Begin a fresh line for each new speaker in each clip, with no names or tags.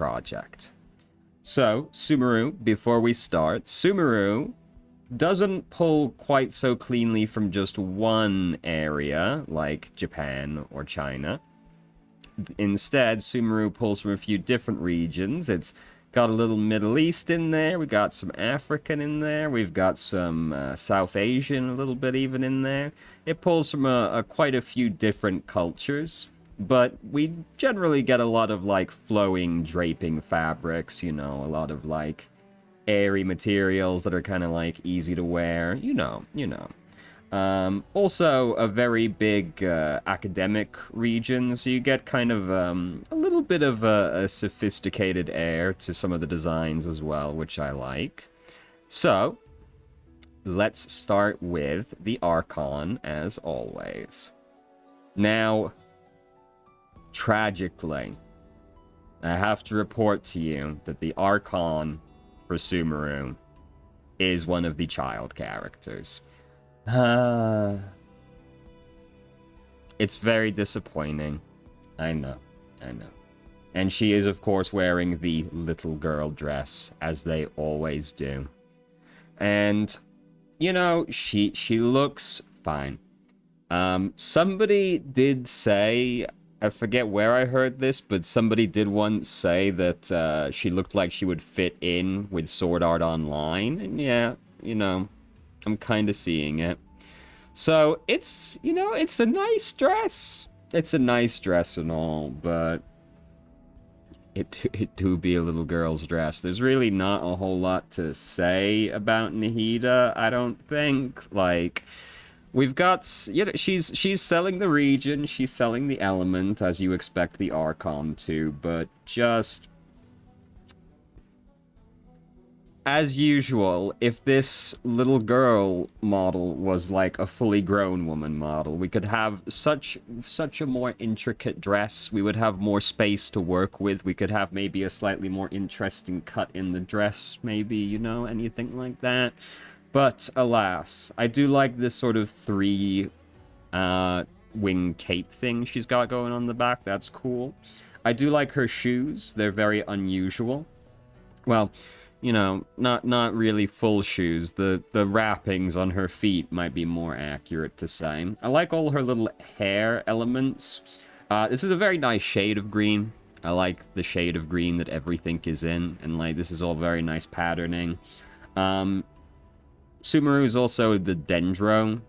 project. So, Sumeru, before we start, Sumeru doesn't pull quite so cleanly from just one area, like Japan or China. Instead, Sumeru pulls from a few different regions. It's got a little Middle East in there, we got some African in there, we've got some South Asian a little bit even in there. It pulls from quite a few different cultures, but we generally get a lot of, like, flowing, draping fabrics, you know, a lot of, like, airy materials that are kind of, like, easy to wear, you know. Also, a very big academic region, so you get kind of a little bit of a sophisticated air to some of the designs as well, which I like. So, let's start with the Archon, as always. Now, tragically, I have to report to you that the Archon for Sumeru is one of the child characters. It's very disappointing. I know. And she is, of course, wearing the little girl dress, as they always do. And, you know, she looks fine. Somebody did say, I forget where I heard this, but somebody did once say that she looked like she would fit in with Sword Art Online. And yeah, you know, I'm kind of seeing it. So, it's, you know, it's a nice dress. It's a nice dress and all, but it do be a little girl's dress. There's really not a whole lot to say about Nahida, I don't think. Like, we've got, you know, she's selling the region, she's selling the element, as you expect the Archon to, but just, as usual, if this little girl model was like a fully grown woman model, we could have such a more intricate dress. We would have more space to work with. We could have maybe a slightly more interesting cut in the dress, maybe, you know, anything like that. But alas, I do like this sort of three wing cape thing she's got going on the back. That's cool. I do like her shoes. They're very unusual. Well, you know, not really full shoes. The wrappings on her feet might be more accurate to say. I like all her little hair elements. This is a very nice shade of green. I like the shade of green that everything is in, and like this is all very nice patterning. Sumeru is also the Dendro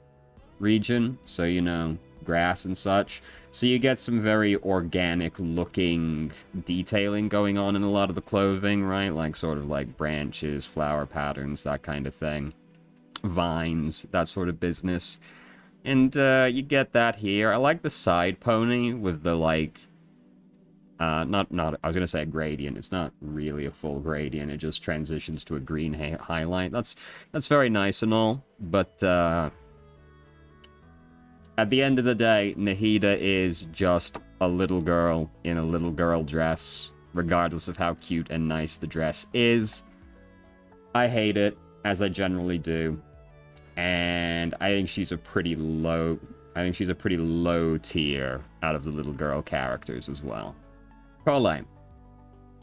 region, so, you know, grass and such. So you get some very organic looking detailing going on in a lot of the clothing, right? Like sort of like branches, flower patterns, that kind of thing. Vines, that sort of business. And you get that here. I like the side pony with the like, I was going to say a gradient. It's not really a full gradient. It just transitions to a green highlight. That's very nice and all, but at the end of the day, Nahida is just a little girl in a little girl dress, regardless of how cute and nice the dress is. I hate it, as I generally do, and I think she's a pretty low tier out of the little girl characters as well. Coraline.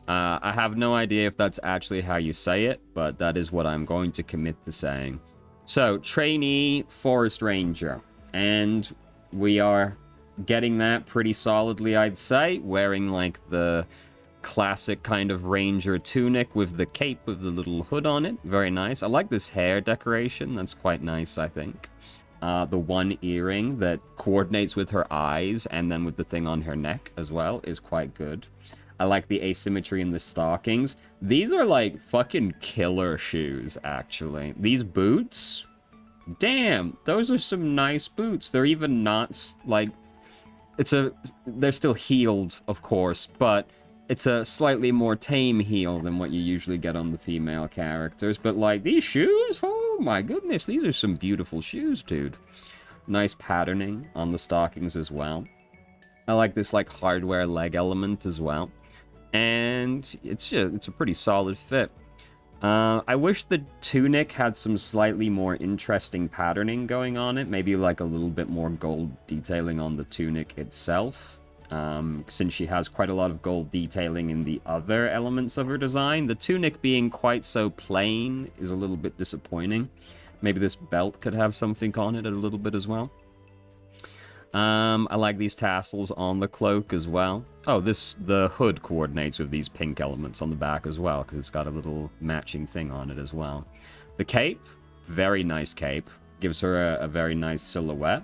I have no idea if that's actually how you say it, but that is what I'm going to commit to saying. So, trainee forest ranger. And we are getting that pretty solidly, I'd say. Wearing, like, the classic kind of ranger tunic with the cape with the little hood on it. Very nice. I like this hair decoration. That's quite nice, I think. The one earring that coordinates with her eyes and then with the thing on her neck as well is quite good. I like the asymmetry in the stockings. These are, like, fucking killer shoes, actually. These boots... Damn, those are some nice boots. They're even not, like, they're still heeled, of course, but it's a slightly more tame heel than what you usually get on the female characters. But, like, these shoes, oh my goodness, these are some beautiful shoes, dude. Nice patterning on the stockings as well. I like this, like, hardware leg element as well. And it's a pretty solid fit. I wish the tunic had some slightly more interesting patterning going on it. Maybe like a little bit more gold detailing on the tunic itself. since she has quite a lot of gold detailing in the other elements of her design. The tunic being quite so plain is a little bit disappointing. Maybe this belt could have something on it a little bit as well. I like these tassels on the cloak as well. Oh, the hood coordinates with these pink elements on the back as well, because it's got a little matching thing on it as well. The cape, very nice cape. Gives her a very nice silhouette.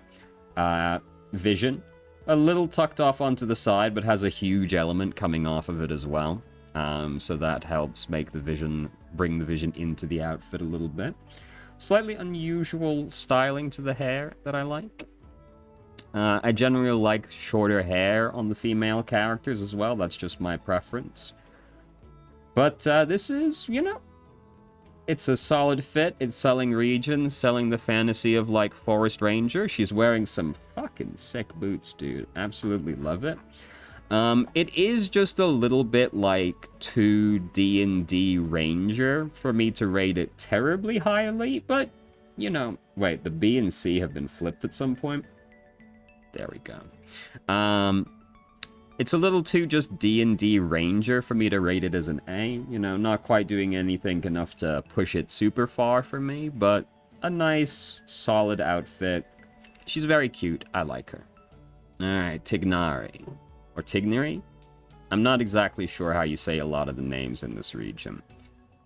Vision, a little tucked off onto the side, but has a huge element coming off of it as well. So that helps make the vision, bring the vision into the outfit a little bit. Slightly unusual styling to the hair that I like. I generally like shorter hair on the female characters as well. That's just my preference. But this is, you know, it's a solid fit. It's selling regions, selling the fantasy of, like, Forest Ranger. She's wearing some fucking sick boots, dude. Absolutely love it. It is just a little bit like 2 D&D Ranger for me to rate it terribly highly, but, you know, wait, the B and C have been flipped at some point. There we go. It's a little too just D&D Ranger for me to rate it as an A. You know, not quite doing anything enough to push it super far for me, but a nice, solid outfit. She's very cute. I like her. Alright, Tignari. Or Tignari? I'm not exactly sure how you say a lot of the names in this region.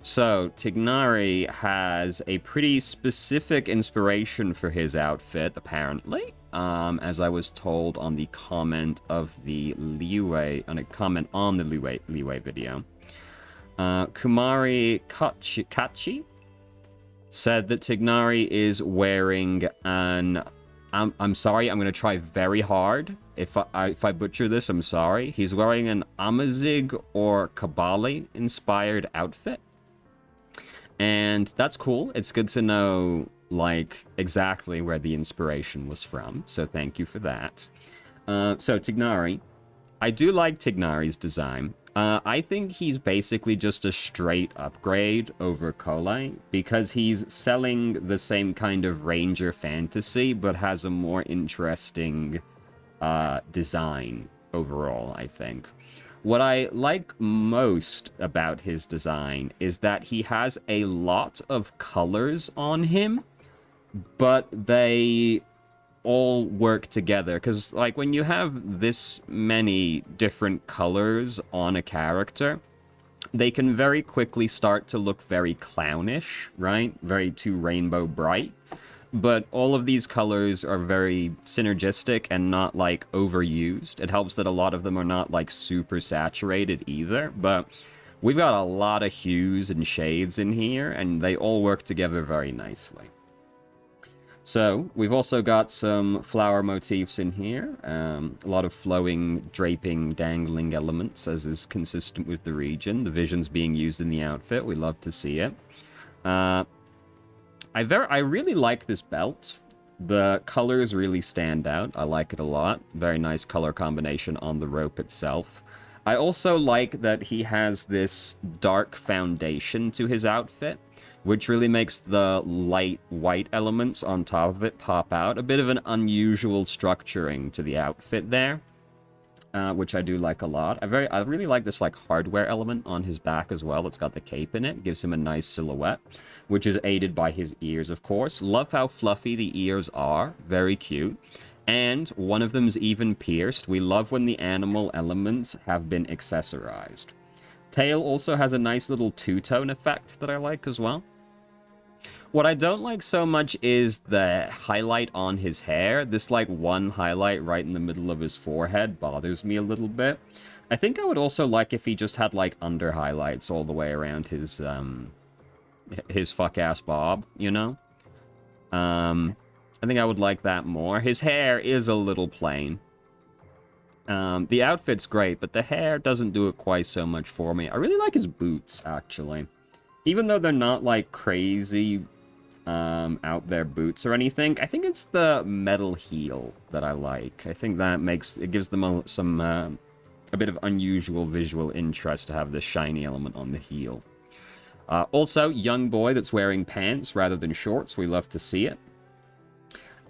So, Tignari has a pretty specific inspiration for his outfit, apparently. As I was told on the comment of the Leeway, on a comment on the Leeway video. Kumari Kachi said that Tignari is wearing an... I'm sorry, I'm going to try very hard. If I butcher this, I'm sorry. He's wearing an Amazigh or Kabali inspired outfit. And that's cool. It's good to know, like, exactly where the inspiration was from. So thank you for that. So Tignari. I do like Tignari's design. I think he's basically just a straight upgrade over Kole, because he's selling the same kind of Ranger fantasy, but has a more interesting design overall, I think. What I like most about his design is that he has a lot of colors on him, but they all work together. Because, like, when you have this many different colors on a character, they can very quickly start to look very clownish, right? Very too rainbow bright. But all of these colors are very synergistic and not, like, overused. It helps that a lot of them are not, like, super saturated either. But we've got a lot of hues and shades in here, and they all work together very nicely. So, we've also got some flower motifs in here. A lot of flowing, draping, dangling elements, as is consistent with the region. The vision's being used in the outfit. We love to see it. I really like this belt. The colors really stand out. I like it a lot. Very nice color combination on the rope itself. I also like that he has this dark foundation to his outfit, which really makes the light white elements on top of it pop out. A bit of an unusual structuring to the outfit there, which I do like a lot. I really like this, like, hardware element on his back as well. It's got the cape in it. Gives him a nice silhouette, which is aided by his ears, of course. Love how fluffy the ears are. Very cute. And one of them's even pierced. We love when the animal elements have been accessorized. Tail also has a nice little two-tone effect that I like as well. What I don't like so much is the highlight on his hair. This, like, one highlight right in the middle of his forehead bothers me a little bit. I think I would also like if he just had, like, under highlights all the way around his fuck-ass bob, you know? I think I would like that more. His hair is a little plain. The outfit's great, but the hair doesn't do it quite so much for me. I really like his boots, actually. Even though they're not, like, crazy out there boots or anything, I think it's the metal heel that I like. I think that gives them a bit of unusual visual interest to have this shiny element on the heel. Also, young boy that's wearing pants rather than shorts. We love to see it.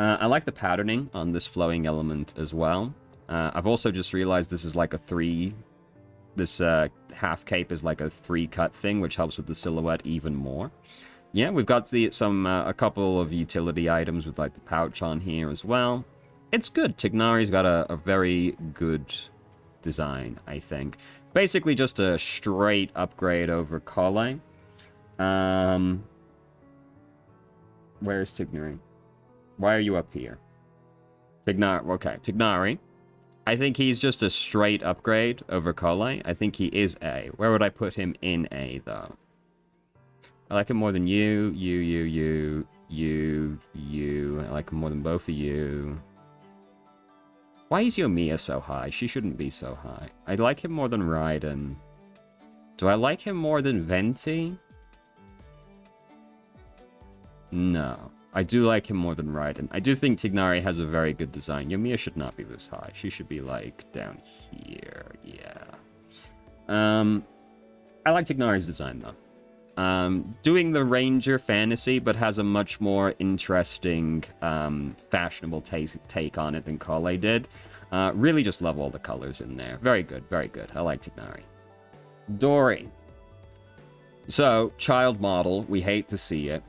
I like the patterning on this flowing element as well. I've also just realized this is like a this half cape is like a 3-cut thing, which helps with the silhouette even more. Yeah, we've got a couple of utility items with like the pouch on here as well. It's good. Tignari's got a very good design, I think. Basically just a straight upgrade over Kale. Where's Tignari? Why are you up here? Tignari. I think he's just a straight upgrade over Kale. I think he is A. Where would I put him in A, though? I like him more than you. I like him more than both of you. Why is Yomiya so high? She shouldn't be so high. I like him more than Raiden. Do I like him more than Venti? No. I do like him more than Raiden. I do think Tignari has a very good design. Yomiya should not be this high. She should be, like, down here. Yeah. I like Tignari's design, though. Doing the Ranger fantasy, but has a much more interesting, fashionable take on it than Kale did. Really just love all the colors in there. Very good, very good. I like Tignari. Dori. So, child model. We hate to see it.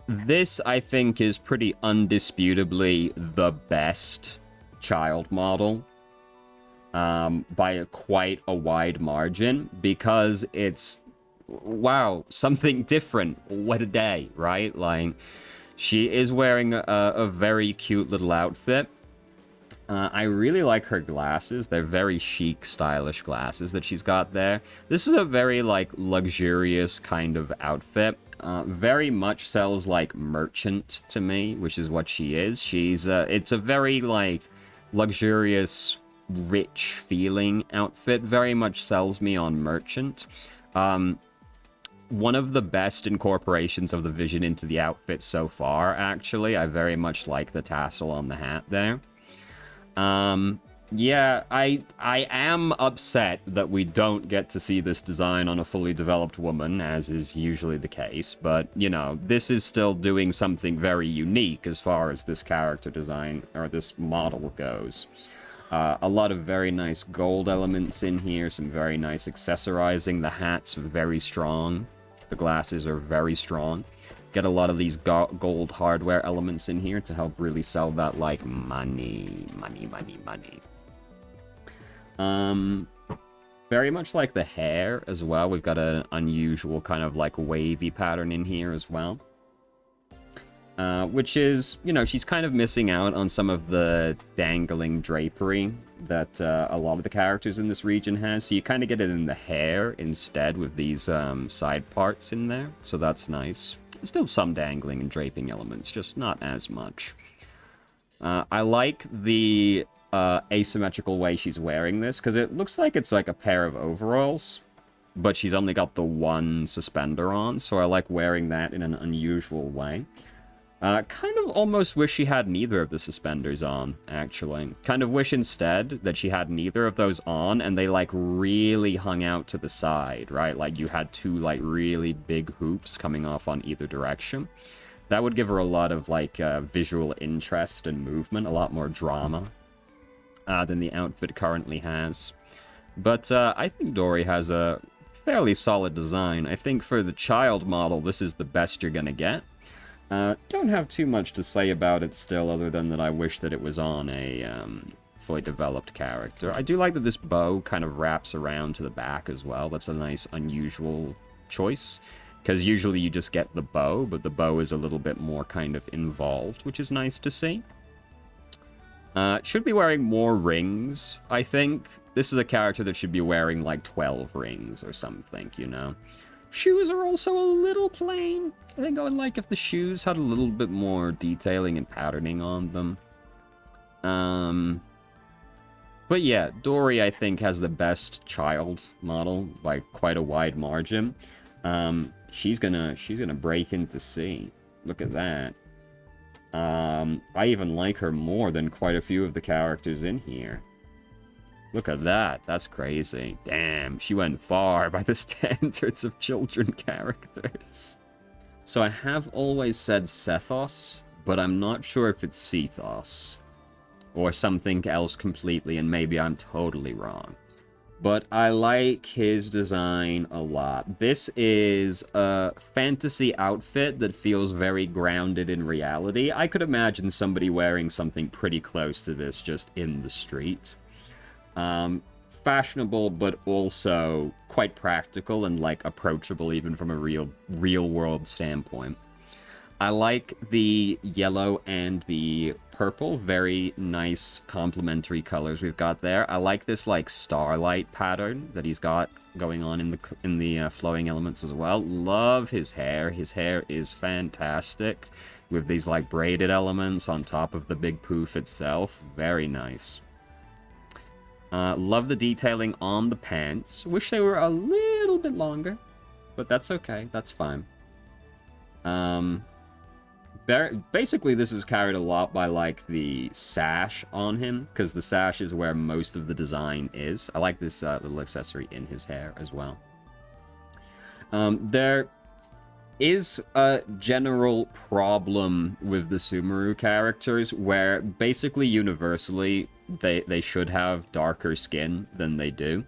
This, I think, is pretty undisputably the best child model. By quite a wide margin, because it's, wow, something different. What a day, right? Like, she is wearing a very cute little outfit. I really like her glasses. They're very chic, stylish glasses that she's got there. This is a very, like, luxurious kind of outfit. Very much sells like merchant to me, which is what she is. It's a very, like, luxurious, rich feeling outfit. Very much sells me on merchant. One of the best incorporations of the vision into the outfit so far, actually. I very much like the tassel on the hat there. Yeah, I am upset that we don't get to see this design on a fully developed woman, as is usually the case, but, you know, this is still doing something very unique as far as this character design, or this model goes. A lot of very nice gold elements in here, some very nice accessorizing. The hat's very strong. The glasses are very strong. Get a lot of these gold hardware elements in here to help really sell that, like, money. Very much like the hair as well. We've got an unusual kind of, like, wavy pattern in here as well. Which is, you know, she's kind of missing out on some of the dangling drapery that a lot of the characters in this region has. So you kind of get it in the hair instead with these side parts in there. So that's nice. Still some dangling and draping elements, just not as much. I like the asymmetrical way she's wearing this, because it looks like it's like a pair of overalls, but she's only got the one suspender on, so I like wearing that in an unusual way. Kind of almost wish she had neither of the suspenders on, actually. Kind of wish instead that she had neither of those on, and they, like, really hung out to the side, right? Like, you had two, like, really big hoops coming off on either direction. That would give her a lot of, like, visual interest and movement, a lot more drama than the outfit currently has. But I think Dori has a fairly solid design. I think for the child model, this is the best you're gonna get. Don't have too much to say about it still, other than that I wish that it was on a fully developed character. I do like that this bow kind of wraps around to the back as well. That's a nice, unusual choice, because usually you just get the bow, but the bow is a little bit more kind of involved, which is nice to see. Should be wearing more rings, I think. This is a character that should be wearing like 12 rings or something, you know. Shoes are also a little plain. I think I would like if the shoes had a little bit more detailing and patterning on them. But yeah, Dori, I think, has the best child model by quite a wide margin. She's gonna break into C. Look at that. I even like her more than quite a few of the characters in here. Look at that. That's crazy. Damn, she went far by the standards of children characters. So I have always said Sethos, but I'm not sure if it's Sethos. or something else completely, and maybe I'm totally wrong. But I like his design a lot. This is a fantasy outfit that feels very grounded in reality. I could imagine somebody wearing something pretty close to this just in the street. Fashionable, but also quite practical and, like, approachable even from a real world standpoint. I like the yellow and the purple. Very nice complementary colors we've got there. I like this, like, starlight pattern that he's got going on in the flowing elements as well. Love his hair. His hair is fantastic with these, like, braided elements on top of the big poof itself. Very nice. Love the detailing on the pants. Wish they were a little bit longer, but that's okay. That's fine. Basically, this is carried a lot by, like, the sash on him, because the sash is where most of the design is. I like this little accessory in his hair as well. There is a general problem with the Sumeru characters, where basically universally they should have darker skin than they do.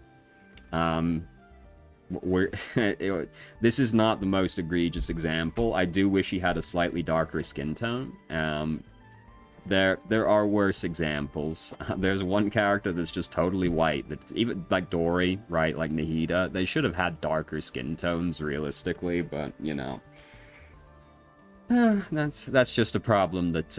This is not the most egregious example. I do wish he had a slightly darker skin tone. There are worse examples. There's one character that's just totally white. That's even like Dory, right? Like Nahida. They should have had darker skin tones, realistically, but you know, that's just a problem that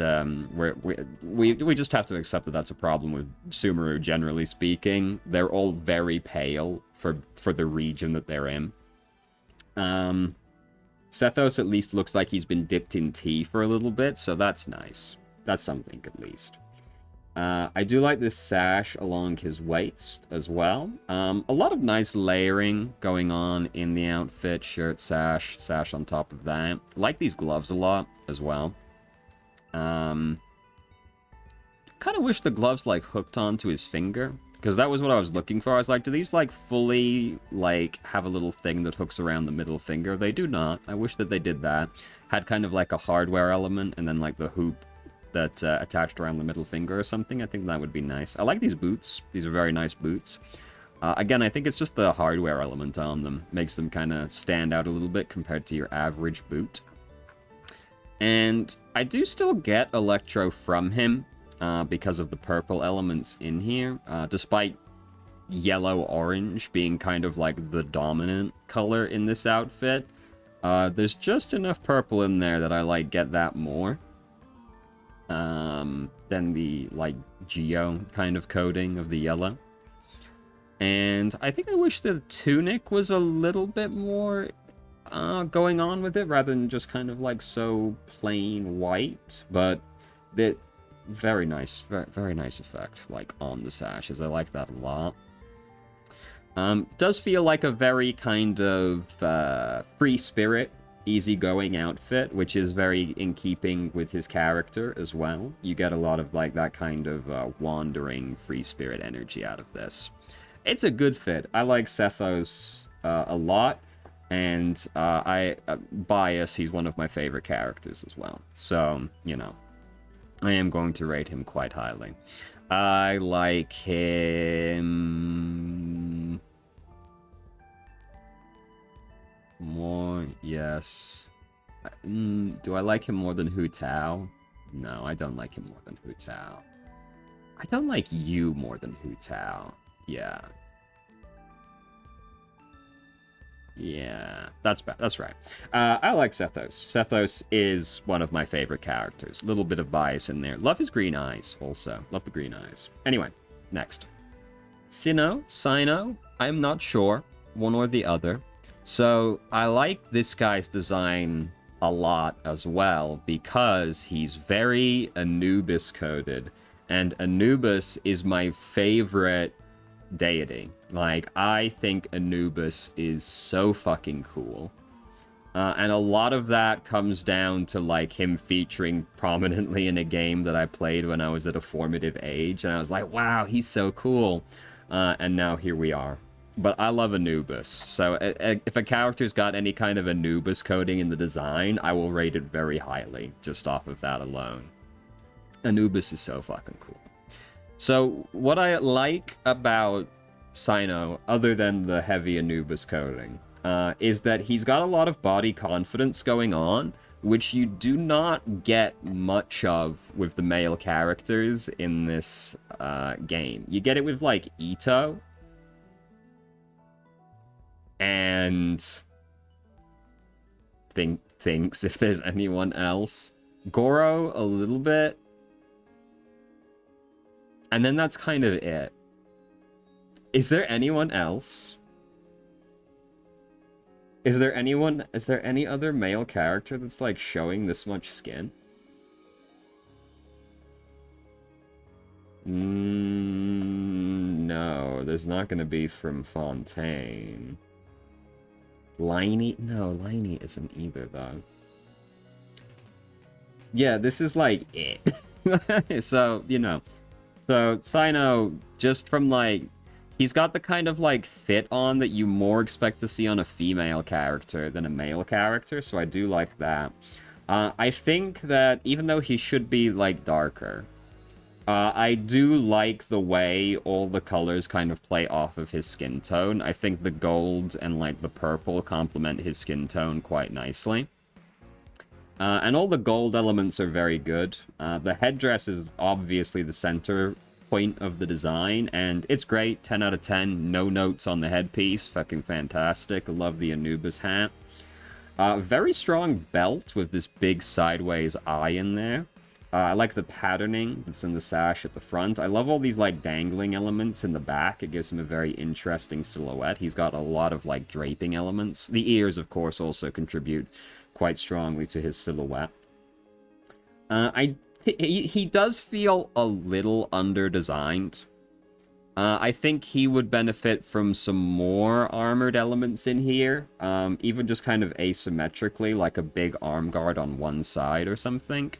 we just have to accept that that's a problem with Sumeru. Generally speaking, they're all very pale for the region that they're in. Sethos at least looks like he's been dipped in tea for a little bit, so that's nice. That's something, at least. I do like this sash along his waist as well. A lot of nice layering going on in the outfit. Shirt, sash on top of that. I like these gloves a lot as well. Kind of wish the gloves, like, hooked onto his finger, because that was what I was looking for. I was like, do these, like, fully, like, have a little thing that hooks around the middle finger? They do not. I wish that they did that. Had kind of, like, a hardware element, and then, like, the hoop that attached around the middle finger or something. I think that would be nice. I like these boots. These are very nice boots. Again, I think it's just the hardware element on them. Makes them kind of stand out a little bit compared to your average boot. And I do still get Electro from him, because of the purple elements in here, despite yellow-orange being kind of like the dominant color in this outfit. There's just enough purple in there that I, like, get that more than the, like, geo kind of coating of the yellow. And I think I wish the tunic was a little bit more going on with it, rather than just kind of, like, so plain white, but that very nice, very nice effect, like, on the sashes. I like that a lot. Does feel like a very kind of free spirit, easygoing outfit, which is very in keeping with his character as well. You get a lot of, like, that kind of wandering free spirit energy out of this. It's a good fit. I like Sethos a lot, and bias, he's one of my favorite characters as well. So, you know, I am going to rate him quite highly. I like him more, yes. Do I like him more than Hu Tao? No, I don't like him more than Hu Tao. I don't like you more than Hu Tao. Yeah. Yeah, that's right. I like Sethos. Sethos is one of my favorite characters. A little bit of bias in there. Love his green eyes, also. Love the green eyes. Anyway, next. Sino, I'm not sure. One or the other. So, I like this guy's design a lot as well, because he's very Anubis coded. And Anubis is my favorite deity. Like, I think Anubis is so fucking cool. And a lot of that comes down to, like, him featuring prominently in a game that I played when I was at a formative age. And I was like, wow, he's so cool. And now here we are. But I love Anubis. So if a character's got any kind of Anubis coding in the design, I will rate it very highly, just off of that alone. Anubis is so fucking cool. So, what I like about Sino, other than the heavy Anubis coding, is that he's got a lot of body confidence going on, which you do not get much of with the male characters in this game. You get it with, like, Ito, and thinks if there's anyone else. Goro, a little bit. And then that's kind of it. Is there anyone else? Is there any other male character that's, like, showing this much skin? No, there's not gonna be from Fontaine. Liney? No, Liney isn't either, though. Yeah, this is, like, it. So, you know. So, Sino, just from, like, he's got the kind of, like, fit on that you more expect to see on a female character than a male character, so I do like that. I think that even though he should be, like, darker, I do like the way all the colors kind of play off of his skin tone. I think the gold and, like, the purple complement his skin tone quite nicely. And all the gold elements are very good. The headdress is obviously the center point of the design, and it's great. 10 out of 10. No notes on the headpiece. Fucking fantastic. Love the Anubis hat. Very strong belt with this big sideways eye in there. I like the patterning that's in the sash at the front. I love all these, like, dangling elements in the back. It gives him a very interesting silhouette. He's got a lot of, like, draping elements. The ears, of course, also contribute quite strongly to his silhouette. He does feel a little under-designed. I think he would benefit from some more armored elements in here. Even just kind of asymmetrically, like a big arm guard on one side or something.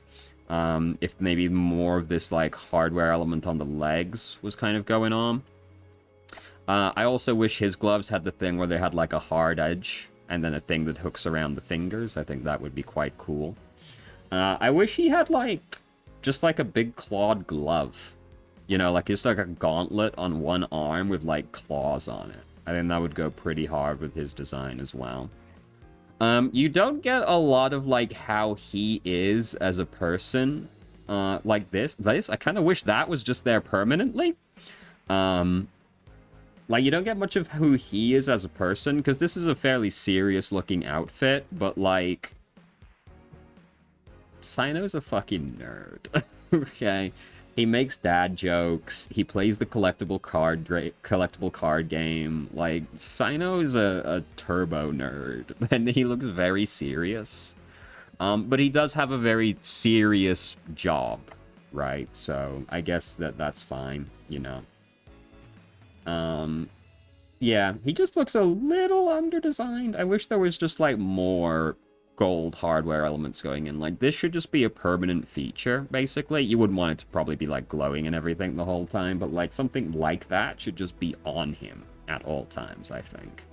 If maybe more of this, like, hardware element on the legs was kind of going on. I also wish his gloves had the thing where they had, like, a hard edge and then a thing that hooks around the fingers. I think that would be quite cool. I wish he had, like, just, like, a big clawed glove. You know, like, just, like, a gauntlet on one arm with, like, claws on it. I think that would go pretty hard with his design as well. You don't get a lot of, like, how he is as a person, like this. I kind of wish that was just there permanently. Like, you don't get much of who he is as a person, because this is a fairly serious-looking outfit, but, like, Sino's a fucking nerd. Okay? He makes dad jokes. He plays the collectible card game. Like, Sino is a turbo nerd, and he looks very serious. But he does have a very serious job, right? So I guess that's fine, you know. Yeah, he just looks a little under-designed. I wish there was just, like, more gold hardware elements going in. Like, this should just be a permanent feature, basically. You wouldn't want it to probably be, like, glowing and everything the whole time, but, like, something like that should just be on him at all times, I think.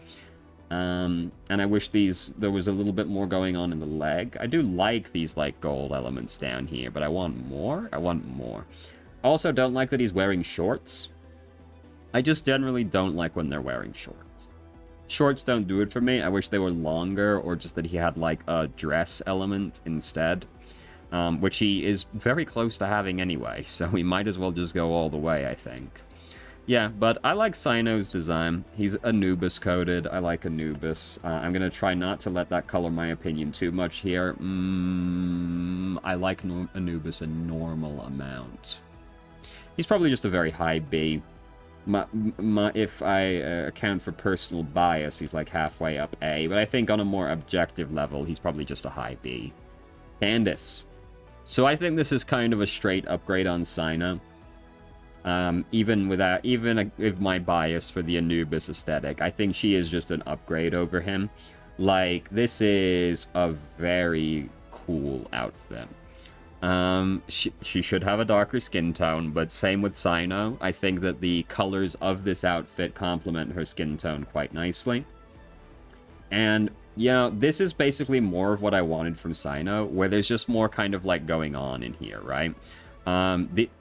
And I wish there was a little bit more going on in the leg. I do like these, like, gold elements down here, but I want more. I want more. Also, don't like that he's wearing shorts. I just generally don't like when they're wearing shorts. Shorts don't do it for me. I wish they were longer, or just that he had, like, a dress element instead. Which he is very close to having anyway, so we might as well just go all the way, I think. Yeah, but I like Sino's design. He's Anubis coded. I like Anubis. I'm going to try not to let that color my opinion too much here. I like Anubis a normal amount. He's probably just a very high B. If I account for personal bias, he's like halfway up A, but I think on a more objective level, he's probably just a high B. Candace. So I think this is kind of a straight upgrade on Sino. Even with my bias for the Anubis aesthetic, I think she is just an upgrade over him. Like, this is a very cool outfit. She should have a darker skin tone, but same with Sino. I think that the colors of this outfit complement her skin tone quite nicely. And, yeah, this is basically more of what I wanted from Sino, where there's just more kind of, like, going on in here, right?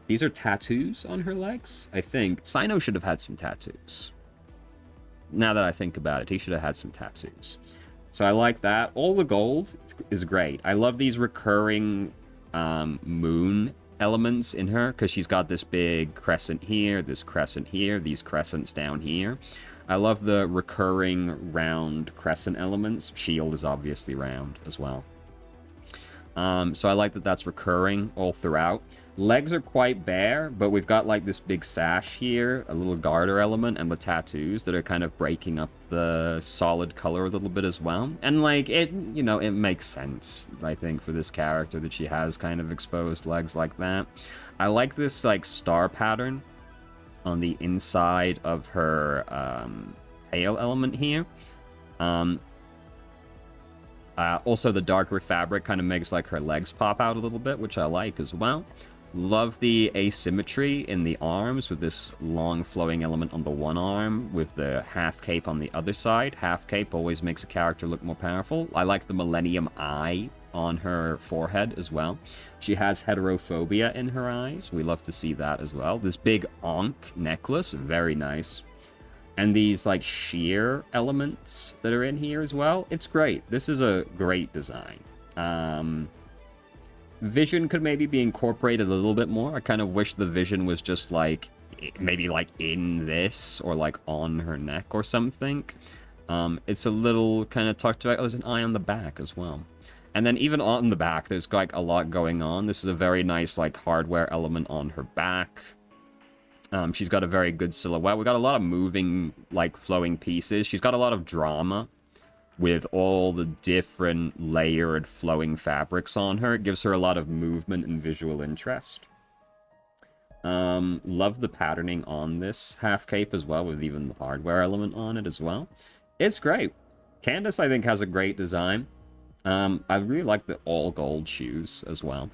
These are tattoos on her legs, I think. Sino should have had some tattoos. Now that I think about it, he should have had some tattoos. So I like that. All the gold is great. I love these recurring moon elements in her, because she's got this big crescent here, this crescent here, these crescents down here. I love the recurring round crescent elements. Shield is obviously round as well. So I like that that's recurring all throughout. Legs are quite bare, but we've got like this big sash here, a little garter element, and the tattoos that are kind of breaking up the solid color a little bit as well. And like, it, you know, it makes sense, I think, for this character that she has kind of exposed legs like that. I like this like star pattern on the inside of her tail element here. Also, the darker fabric kind of makes like her legs pop out a little bit, which I like as well. Love the asymmetry in the arms with this long flowing element on the one arm with the half cape on the other side. Half cape always makes a character look more powerful. I like the Millennium Eye on her forehead as well. She has heterophobia in her eyes. We love to see that as well. This big Ankh necklace, very nice. And these like sheer elements that are in here as well. It's great. This is a great design. Vision could maybe be incorporated a little bit more. I kind of wish the vision was just like, maybe like in this or like on her neck or something. It's a little kind of tucked away. Oh, there's an eye on the back as well. And then even on the back, there's like a lot going on. This is a very nice like hardware element on her back. She's got a very good silhouette. We got a lot of moving, like, flowing pieces. She's got a lot of drama with all the different layered flowing fabrics on her. It gives her a lot of movement and visual interest. Love the patterning on this half cape as well, with even the hardware element on it as well. It's great. Candace, I think, has a great design. I really like the all gold shoes as well.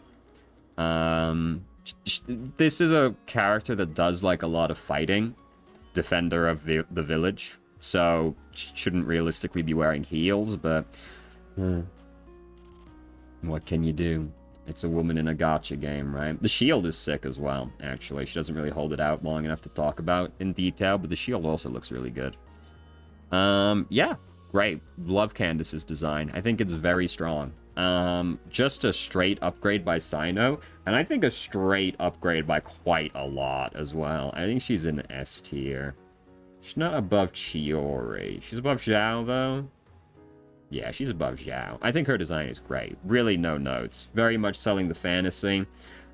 This is a character that does like a lot of fighting, defender of the village, so shouldn't realistically be wearing heels, but what can you do? It's a woman in a gacha game, right? The shield is sick as well, actually. She doesn't really hold it out long enough to talk about in detail, but the shield also looks really good. Yeah, great. Love Candace's design. I think it's very strong. Just a straight upgrade by Sino, and I think a straight upgrade by quite a lot as well. I think she's in S tier. She's not above Chiori. She's above Xiao, though. Yeah, she's above Xiao. I think her design is great. Really no notes. Very much selling the fantasy.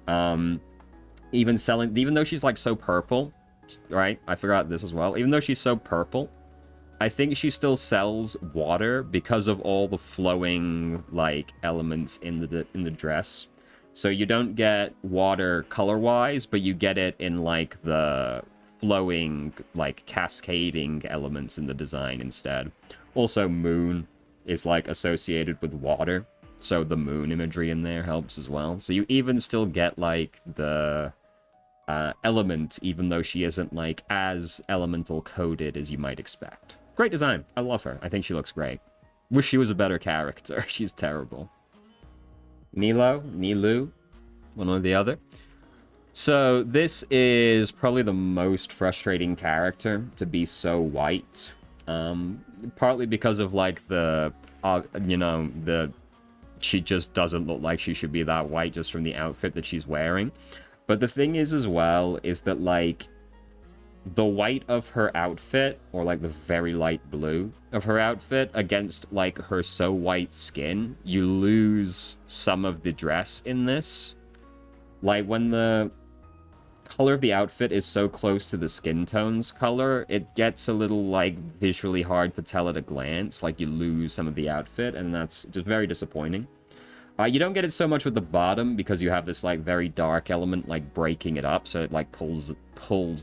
Even though she's like so purple, right? I forgot this as well. Even though she's so purple, I think she still sells water because of all the flowing like elements in the dress. So you don't get water color-wise, but you get it in like the flowing, like cascading elements in the design instead. Also, moon is like associated with water, so the moon imagery in there helps as well. So you even still get like the element, even though she isn't like as elemental coded as you might expect. Great design. I love her. I think she looks great. Wish she was a better character. She's terrible. Nilu, one or the other. So this is probably the most frustrating character to be so white. Partly because of like the, she just doesn't look like she should be that white just from the outfit that she's wearing. But the thing is as well is that like the white of her outfit, or like the very light blue of her outfit against like her so white skin, you lose some of the dress in this. Like when the color of the outfit is so close to the skin tone's color, it gets a little like visually hard to tell at a glance. Like you lose some of the outfit, and that's just very disappointing. You don't get it so much with the bottom because you have this like very dark element like breaking it up, so it like pulls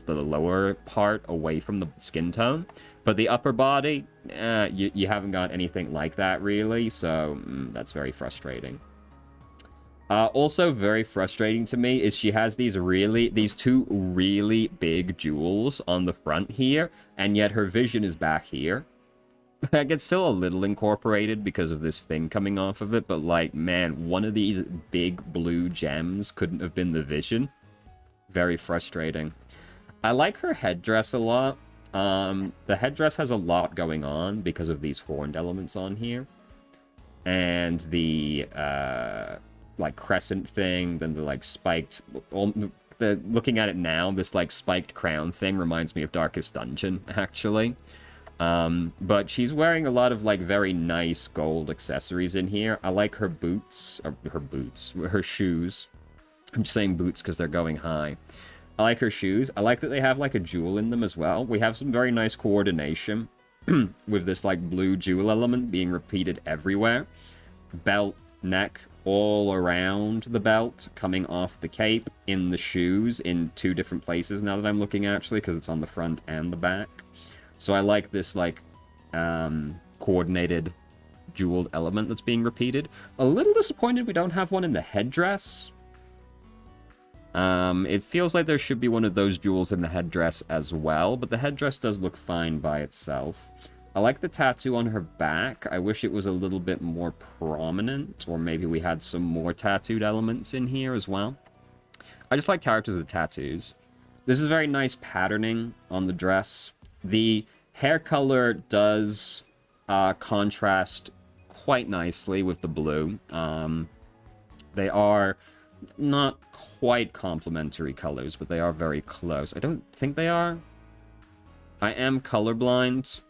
the lower part away from the skin tone. But the upper body, you haven't got anything like that really, so that's very frustrating. Also very frustrating to me is she has these two really big jewels on the front here, and yet her vision is back here. Like, it's still a little incorporated because of this thing coming off of it, but like, man, one of these big blue gems couldn't have been the vision. Very frustrating. I like her headdress a lot. The headdress has a lot going on because of these horned elements on here. And the, like, crescent thing, then the, like, spiked... looking at it now, this, like, spiked crown thing reminds me of Darkest Dungeon, actually. But she's wearing a lot of, like, very nice gold accessories in here. I like her boots, her shoes. I'm just saying boots because they're going high. I like her shoes. I like that they have, like, a jewel in them as well. We have some very nice coordination with this, like, blue jewel element being repeated everywhere. Belt, neck, all around the belt, coming off the cape, in the shoes, in 2 different places now that I'm looking, actually, because it's on the front and the back. So I like this, like, coordinated jeweled element that's being repeated. A little disappointed we don't have one in the headdress. It feels like there should be one of those jewels in the headdress as well, but the headdress does look fine by itself. I like the tattoo on her back. I wish it was a little bit more prominent, or maybe we had some more tattooed elements in here as well. I just like characters with tattoos. This is very nice patterning on the dress. The hair color does contrast quite nicely with the blue. They are not quite complementary colors, but they are very close. I don't think they are. I am colorblind,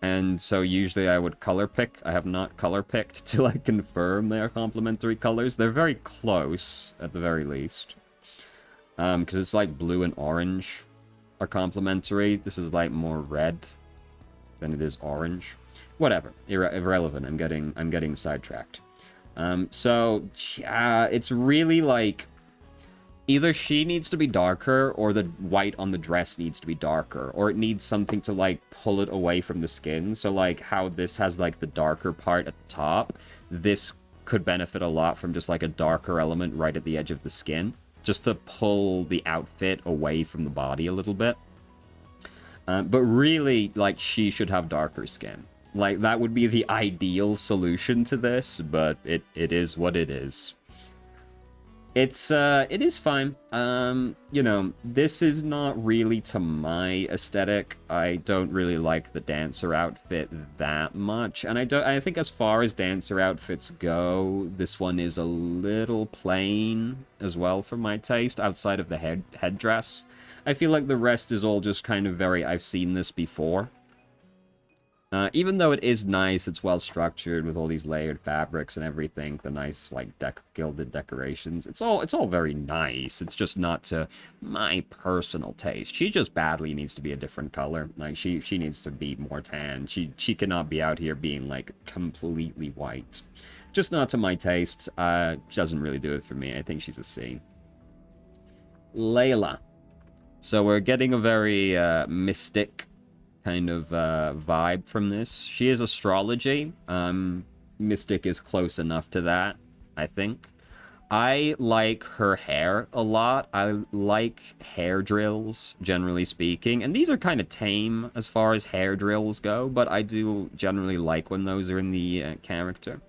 and so usually I would color pick. I have not color picked till I confirm they are complementary colors. They're very close, at the very least. Because it's like blue and orange are complementary. This is like more red than it is orange. Whatever. Irrelevant. I'm getting sidetracked. So it's really like either she needs to be darker or the white on the dress needs to be darker, or it needs something to like pull it away from the skin. So like how this has like the darker part at the top, this could benefit a lot from just like a darker element right at the edge of the skin, just to pull the outfit away from the body a little bit. But really, like, she should have darker skin. Like, that would be the ideal solution to this, but it is what it is. It is fine. You know, this is not really to my aesthetic. I don't really like the dancer outfit that much. And I think as far as dancer outfits go, this one is a little plain as well for my taste, outside of the headdress. I feel like the rest is all just kind of very, I've seen this before. Even though it is nice, it's well structured with all these layered fabrics and everything, the nice like gilded decorations. It's all very nice. It's just not to my personal taste. She just badly needs to be a different color. Like she needs to be more tan. She cannot be out here being like completely white. Just not to my taste. Doesn't really do it for me. I think she's a C. Layla. So we're getting a very mystic kind of vibe from this. She is astrology. Mystic is close enough to that, I think. I like her hair a lot. I like hair drills, generally speaking. And these are kind of tame as far as hair drills go, but I do generally like when those are in the character.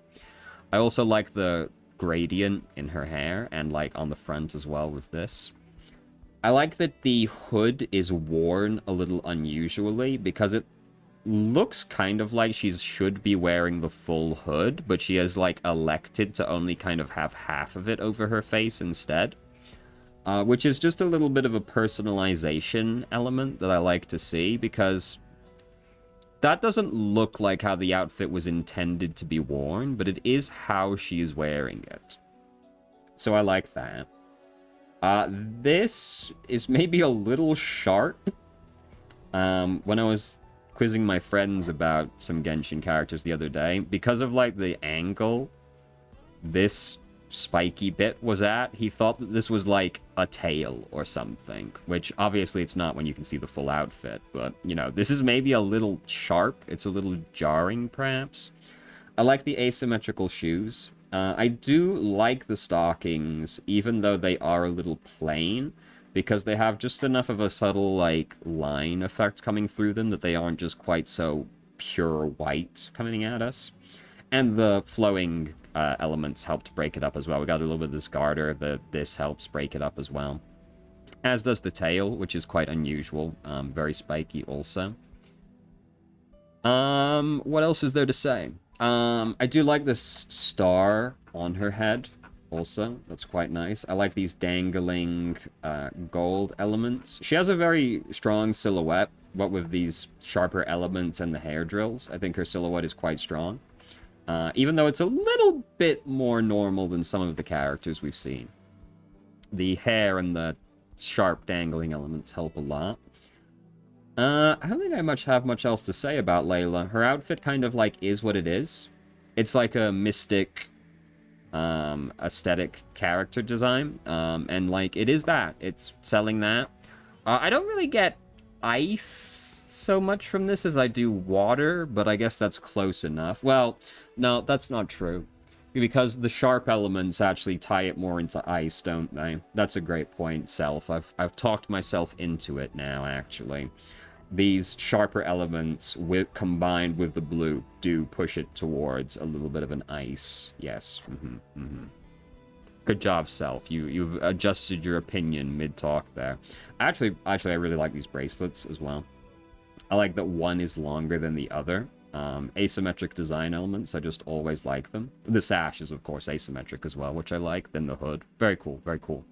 I also like the gradient in her hair, and like on the front as well with this. I like that the hood is worn a little unusually, because it looks kind of like she should be wearing the full hood, but she has like elected to only kind of have half of it over her face instead. Which is just a little bit of a personalization element that I like to see, because that doesn't look like how the outfit was intended to be worn, but it is how she is wearing it. So I like that. This is maybe a little sharp. When I was quizzing my friends about some Genshin characters the other day, because of, like, the angle this spiky bit was at, he thought that this was, like, a tail or something, which obviously it's not when you can see the full outfit, but, you know, this is maybe a little sharp. It's a little jarring, perhaps. I like the asymmetrical shoes. I do like the stockings, even though they are a little plain, because they have just enough of a subtle, like, line effect coming through them that they aren't just quite so pure white coming at us. And the flowing elements helped break it up as well. We got a little bit of this garter. This helps break it up as well. As does the tail, which is quite unusual. Very spiky also. What else is there to say? I do like this star on her head also. That's quite nice. I like these dangling gold elements. She has a very strong silhouette, but with these sharper elements and the hair drills, I think her silhouette is quite strong. Even though it's a little bit more normal than some of the characters we've seen. The hair and the sharp dangling elements help a lot. I don't think I have much else to say about Layla. Her outfit kind of, like, is what it is. It's like a mystic, aesthetic character design. And, like, it is that. It's selling that. I don't really get ice so much from this as I do water, but I guess that's close enough. Well, no, that's not true. Because the sharp elements actually tie it more into ice, don't they? That's a great point, Self. I've talked myself into it now, actually. These sharper elements, combined with the blue, do push it towards a little bit of an ice. Yes. Good job, Self. You've adjusted your opinion mid-talk there. Actually, I really like these bracelets as well. I like that one is longer than the other. Asymmetric design elements, I just always like them. The sash is, of course, asymmetric as well, which I like. Then the hood. Very cool, very cool.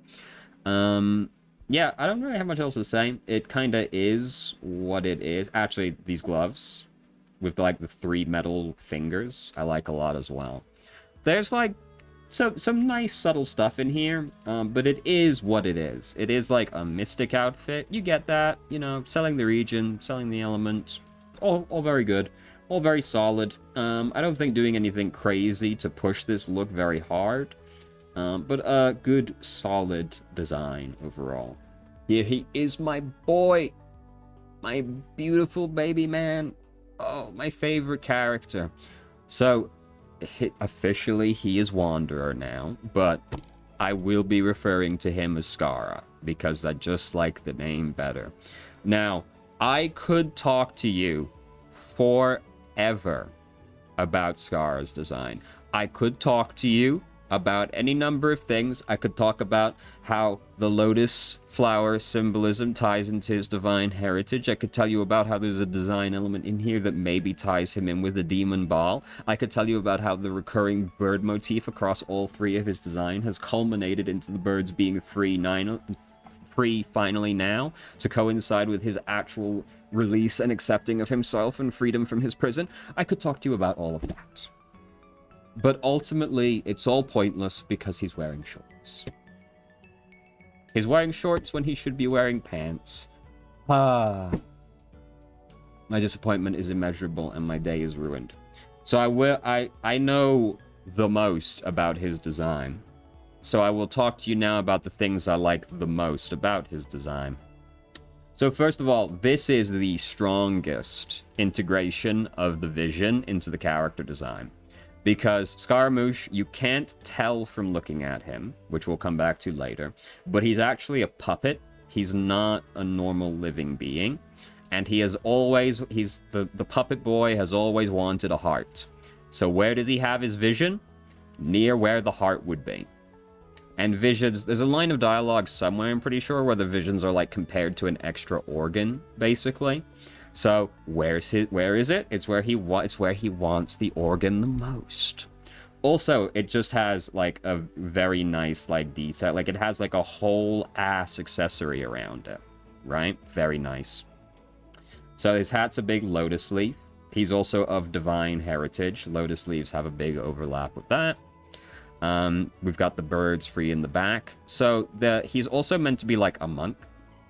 Yeah, I don't really have much else to say. It kind of is what it is. Actually, these gloves with, like, the 3 metal fingers, I like a lot as well. There's, like, some nice subtle stuff in here, but it is what it is. It is, like, a mystic outfit. You get that, you know, selling the region, selling the element. All very good. All very solid. I don't think doing anything crazy to push this look very hard. But a good, solid design overall. Here he is, my boy. My beautiful baby man. Oh, my favorite character. So, officially, he is Wanderer now. But I will be referring to him as Skara, because I just like the name better. Now, I could talk to you forever about Skara's design. I could talk to you about any number of things. I could talk about how the lotus flower symbolism ties into his divine heritage. I could tell you about how there's a design element in here that maybe ties him in with the demon ball. I could tell you about how the recurring bird motif across all 3 of his design has culminated into the birds being free finally now, to coincide with his actual release and accepting of himself and freedom from his prison. I could talk to you about all of that. But ultimately, it's all pointless because he's wearing shorts. He's wearing shorts when he should be wearing pants. My disappointment is immeasurable and my day is ruined. So I know the most about his design. So I will talk to you now about the things I like the most about his design. So first of all, this is the strongest integration of the vision into the character design. Because Scaramouche, you can't tell from looking at him, which we'll come back to later, but he's actually a puppet. He's not a normal living being. And he has always, the puppet boy has always wanted a heart. So where does he have his vision? Near where the heart would be. And visions, there's a line of dialogue somewhere, I'm pretty sure, where the visions are, like, compared to an extra organ, basically. So where is it? It's where he wants the organ the most. Also, it just has, like, a very nice, like, detail. Like, it has, like, a whole ass accessory around it, right? Very nice. So his hat's a big lotus leaf. He's also of divine heritage. Lotus leaves have a big overlap with that. We've got the birds free in the back. So he's also meant to be like a monk.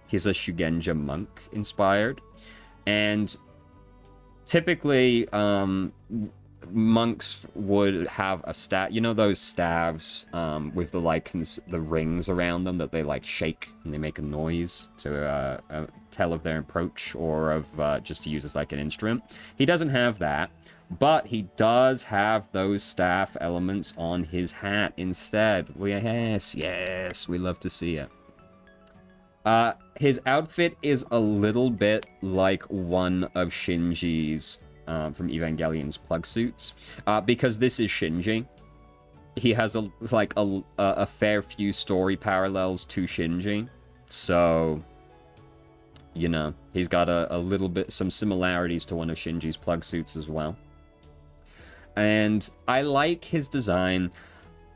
He's a Shugenja monk inspired. And typically, monks would have a staff, you know, those staves with the, like, the rings around them that they, like, shake and they make a noise to tell of their approach, or of just to use as, like, an instrument. He doesn't have that, but he does have those staff elements on his hat instead. Yes, we love to see it. His outfit is a little bit like one of Shinji's from Evangelion's plug suits. Because this is Shinji, he has a fair few story parallels to Shinji. So, you know, he's got a little bit, some similarities to one of Shinji's plug suits as well. And I like his design.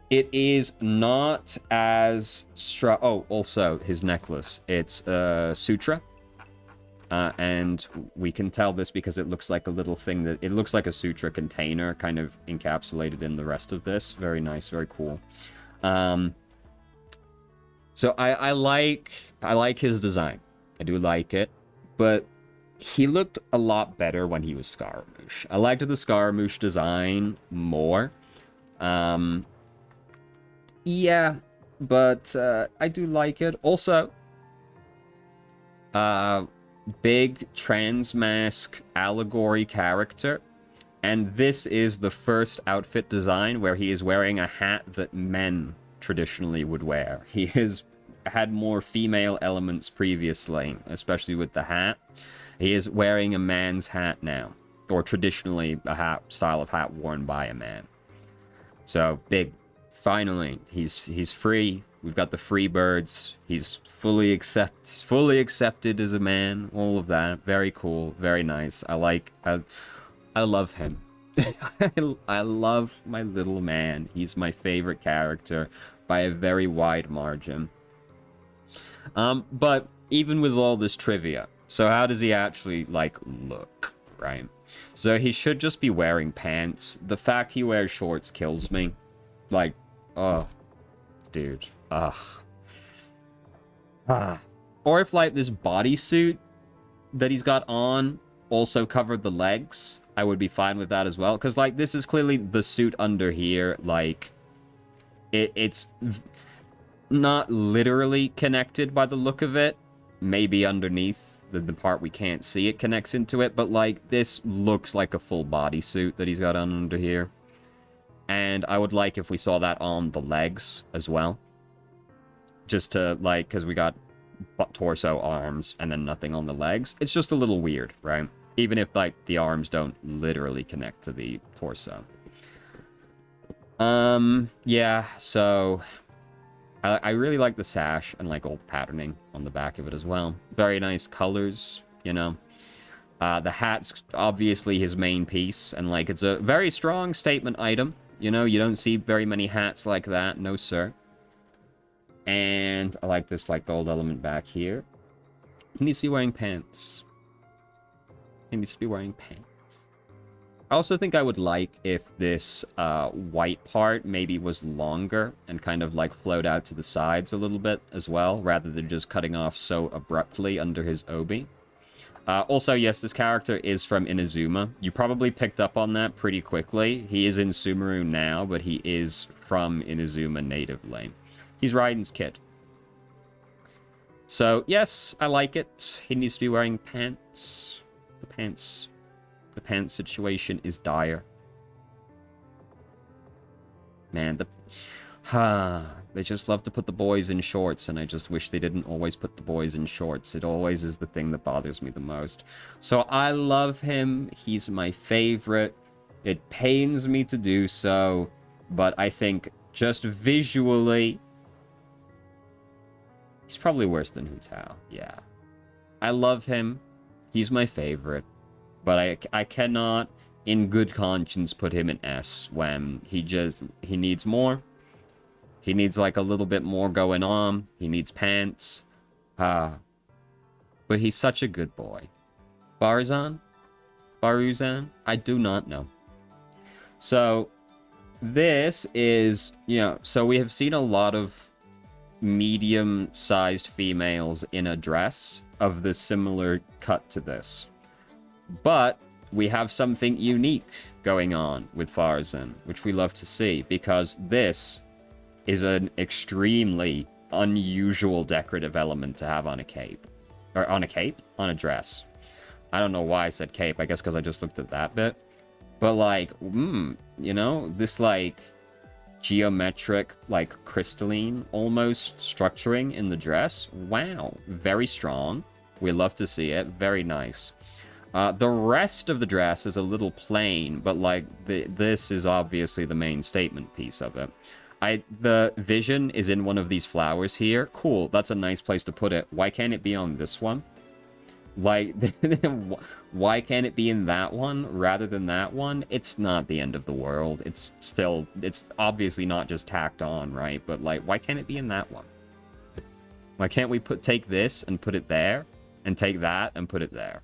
It is not as also his necklace. It's Sutra. And we can tell this because it looks like a little thing it looks like a Sutra container kind of encapsulated in the rest of this. Very nice, very cool. So I like his design. I do like it, but he looked a lot better when he was Scaramouche. I liked the Scaramouche design more. Yeah, but I do like it. Also, big trans mask allegory character, and this is the first outfit design where he is wearing a hat that men traditionally would wear. He has had more female elements previously, especially with the hat. He is wearing a man's hat now, or traditionally a hat style of hat worn by a man. So big, finally he's free. We've got the free birds. He's fully accepted as a man. All of that. Very cool. Very nice. I love him. I love my little man. He's my favorite character by a very wide margin. But even with all this trivia, so how does he actually, like, look, right? So he should just be wearing pants. The fact he wears shorts kills me. Like, oh, dude. Ugh. Or if, like, this bodysuit that he's got on also covered the legs, I would be fine with that as well. Because, like, this is clearly the suit under here. Like, it's not literally connected by the look of it. Maybe underneath the part we can't see it connects into it. But, like, this looks like a full bodysuit that he's got on under here. And I would like if we saw that on the legs as well. Just to, like, because we got torso, arms, and then nothing on the legs. It's just a little weird, right? Even if, like, the arms don't literally connect to the torso. Yeah, so I really like the sash and, like, old patterning on the back of it as well. Very nice colors, you know. The hat's obviously his main piece, and, like, it's a very strong statement item. You know, you don't see very many hats like that. No, sir. And I like this, like, gold element back here. He needs to be wearing pants. He needs to be wearing pants. I also think I would like if this white part maybe was longer and kind of, like, flowed out to the sides a little bit as well, rather than just cutting off so abruptly under his obi. Also, yes, this character is from Inazuma. You probably picked up on that pretty quickly. He is in Sumeru now, but he is from Inazuma natively. He's Raiden's kid. So, yes, I like it. He needs to be wearing pants. The pants situation is dire. Man, they just love to put the boys in shorts, and I just wish they didn't always put the boys in shorts. It always is the thing that bothers me the most. So I love him. He's my favorite. It pains me to do so, but I think just visually, he's probably worse than Hu Tao. Yeah. I love him. He's my favorite. But I cannot, in good conscience, put him in S when he needs more. He needs, like, a little bit more going on. He needs pants. But he's such a good boy. Baruzan? I do not know. So, this is, you know, so we have seen a lot of medium-sized females in a dress of the similar cut to this. But we have something unique going on with Farzan, which we love to see, because this is an extremely unusual decorative element to have on a cape. Or on a cape? On a dress. I don't know why I said cape, I guess because I just looked at that bit. But, like, you know, this, like, geometric, like, crystalline, almost, structuring in the dress. Wow. Very strong. We love to see it. Very nice. The rest of the dress is a little plain, but like this is obviously the main statement piece of it. The vision is in one of these flowers here. Cool, that's a nice place to put it. Why can't it be on this one? Like, why can't it be in that one rather than that one? It's not the end of the world. It's obviously not just tacked on, right? But like, why can't it be in that one? Why can't we take this and put it there, and take that and put it there?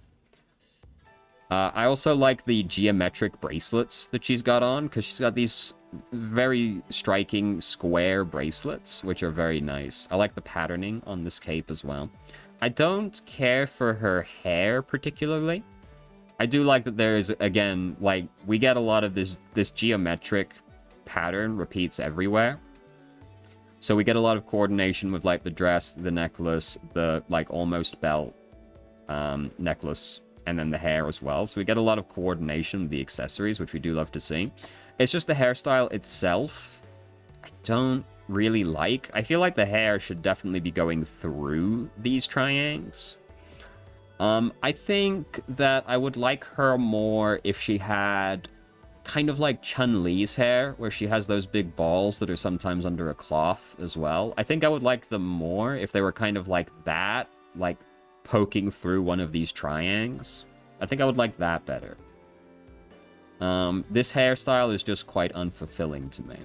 I also like the geometric bracelets that she's got on, because she's got these very striking square bracelets, which are very nice. I like the patterning on this cape as well. I don't care for her hair particularly. I do like that there's, again, like, we get a lot of this geometric pattern repeats everywhere. So we get a lot of coordination with, like, the dress, the necklace, the, like, almost belt necklace, and then the hair as well. So we get a lot of coordination with the accessories, which we do love to see. It's just the hairstyle itself, I don't really like. I feel like the hair should definitely be going through these triangles. I think that I would like her more if she had kind of like Chun-Li's hair, where she has those big balls that are sometimes under a cloth as well. I think I would like them more if they were kind of like that, like poking through one of these triangles. I think I would like that better. This hairstyle is just quite unfulfilling to me.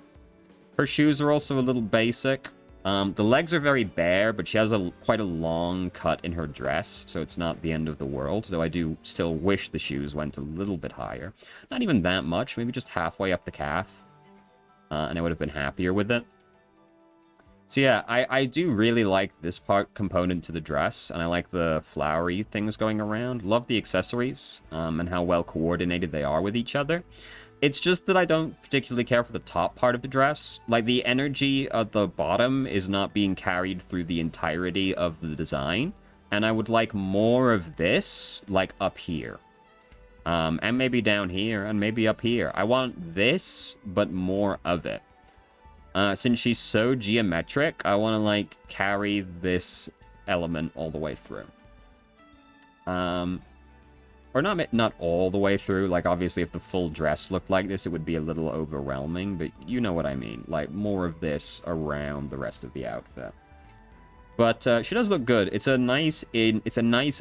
Her shoes are also a little basic. The legs are very bare, but she has quite a long cut in her dress, so it's not the end of the world, though I do still wish the shoes went a little bit higher. Not even that much, maybe just halfway up the calf, and I would have been happier with it. So yeah, I do really like this component to the dress, and I like the flowery things going around. Love the accessories, and how well coordinated they are with each other. It's just that I don't particularly care for the top part of the dress. Like, the energy at the bottom is not being carried through the entirety of the design. And I would like more of this, like, up here. And maybe down here, and maybe up here. I want this, but more of it. Since she's so geometric, I want to, like, carry this element all the way through. Or not all the way through. Like, obviously, if the full dress looked like this, it would be a little overwhelming. But you know what I mean. Like, more of this around the rest of the outfit. But she does look good. It's a nice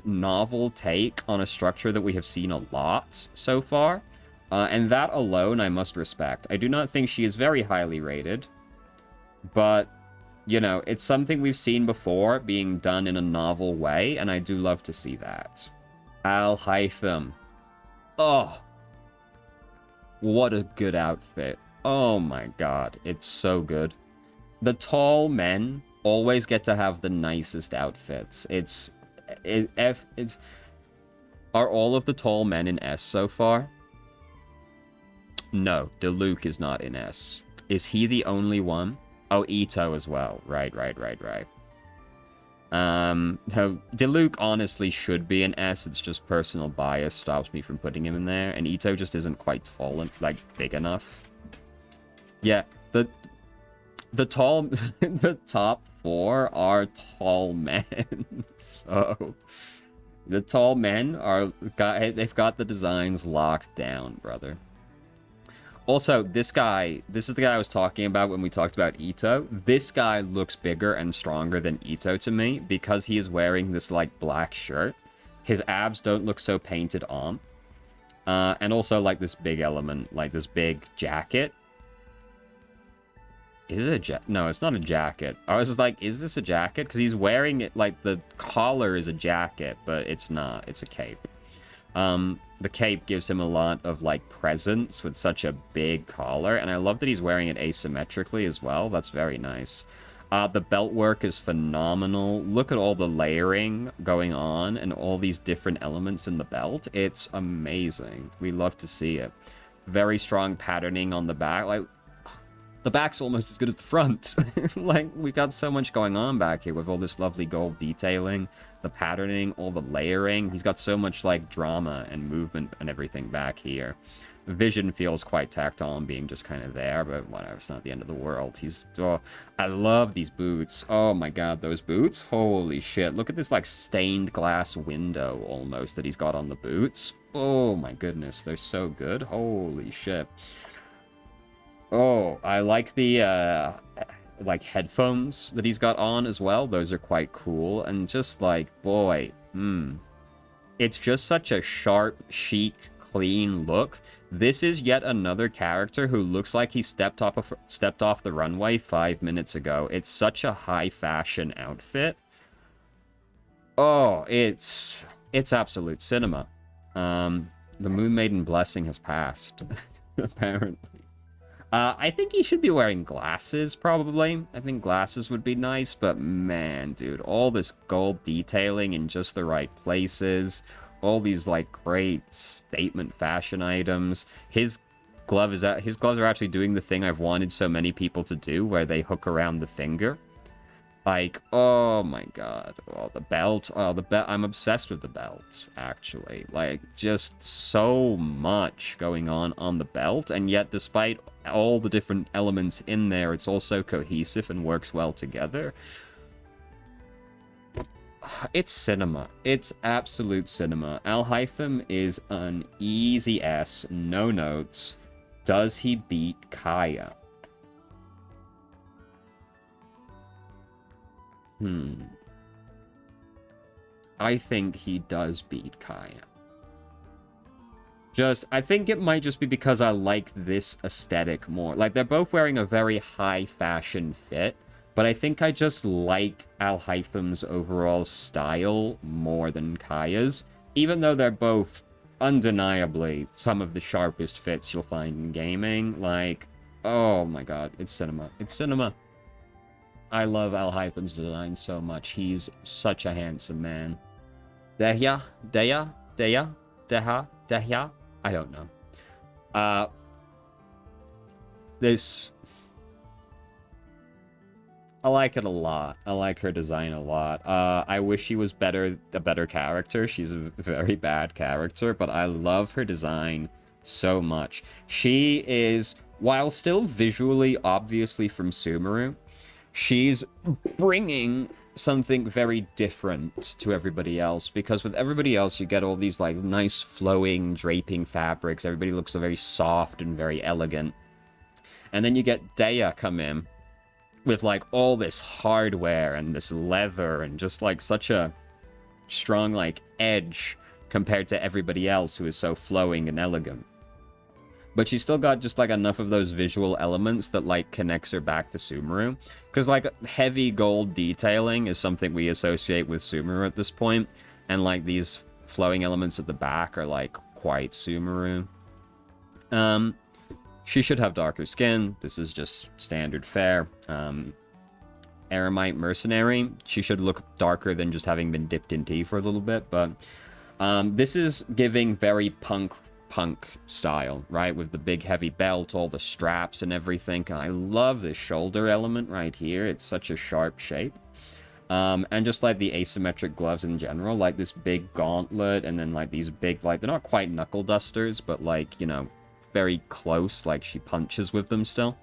novel take on a structure that we have seen a lot so far. And that alone, I must respect. I do not think she is very highly rated. But, you know, it's something we've seen before being done in a novel way. And I do love to see that. Al Hytham. Oh. What a good outfit. Oh my god. It's so good. The tall men always get to have the nicest outfits. Are all of the tall men in S so far? No. Diluc is not in S. Is he the only one? Oh, Ito as well. Right. Diluc honestly should be an S. It's just personal bias stops me from putting him in there. And Ito just isn't quite tall and, like, big enough. Yeah, the top four are tall men. So, the tall men they've got the designs locked down, brother. Also, this is the guy I was talking about when we talked about Ito. This guy looks bigger and stronger than Ito to me because he is wearing this, like, black shirt. His abs don't look so painted on. And also, like, this big element, like this big jacket. Is it a jacket? No, it's not a jacket. I was just like, is this a jacket? Because he's wearing it, like, the collar is a jacket, but it's not. It's a cape. The cape gives him a lot of, like, presence with such a big collar, and I love that he's wearing it asymmetrically as well. That's very nice. The belt work is phenomenal. Look at all the layering going on and all these different elements in the belt. It's amazing. We love to see it. Very strong patterning on the back. Like, the back's almost as good as the front. Like, we've got so much going on back here with all this lovely gold detailing, the patterning, all the layering. He's got so much, like, drama and movement and everything back here. Vision feels quite tactile and being just kind of there, but whatever, it's not the end of the world. Oh, I love these boots. Oh my god, those boots. Holy shit. Look at this, like, stained glass window, almost, that he's got on the boots. Oh my goodness, they're so good. Holy shit. Oh, I like the, like, headphones that he's got on as well. Those are quite cool. And just, like, boy, it's just such a sharp, chic, clean look. This is yet another character who looks like he stepped off the runway 5 minutes ago. It's such a high fashion outfit. Oh, it's absolute cinema. The Moon Maiden blessing has passed, apparently. I think he should be wearing glasses, probably. I think glasses would be nice, but man, dude, all this gold detailing in just the right places. All these, like, great statement fashion items. His gloves are actually doing the thing I've wanted so many people to do, where they hook around the finger. Like, oh my god. Oh, the belt. Oh, the belt. I'm obsessed with the belt, actually. Like, just so much going on the belt, and yet despite all the different elements in there, it's also cohesive and works well together. It's cinema. It's absolute cinema. Alhaitham is an easy S, no notes. Does he beat Kaya? I think he does beat Kaya. I think it might just be because I like this aesthetic more. Like, they're both wearing a very high fashion fit, but I think I just like Alhaitham's overall style more than Kaya's, even though they're both undeniably some of the sharpest fits you'll find in gaming. Like, oh my god, it's cinema. It's cinema. I love Alhaitham's design so much. He's such a handsome man. Deha? I don't know. I like it a lot. I like her design a lot. I wish she was a better character. She's a very bad character, but I love her design so much. She is, while still visually obviously from Sumeru, she's bringing something very different to everybody else, because with everybody else you get all these like nice flowing draping fabrics. Everybody looks so very soft and very elegant, and then you get Dea come in with like all this hardware and this leather and just like such a strong like edge compared to everybody else who is so flowing and elegant. But she's still got just like enough of those visual elements that like connects her back to Sumeru. Because like heavy gold detailing is something we associate with Sumeru at this point. And like these flowing elements at the back are like quite Sumeru. She should have darker skin. This is just standard fare. Eremite Mercenary. She should look darker than just having been dipped in tea for a little bit. But this is giving very punk style, right? With the big heavy belt, all the straps and everything. I love this shoulder element right here. It's such a sharp shape. And just like the asymmetric gloves in general, like this big gauntlet and then like these big, like they're not quite knuckle dusters, but like, you know, very close, like she punches with them still.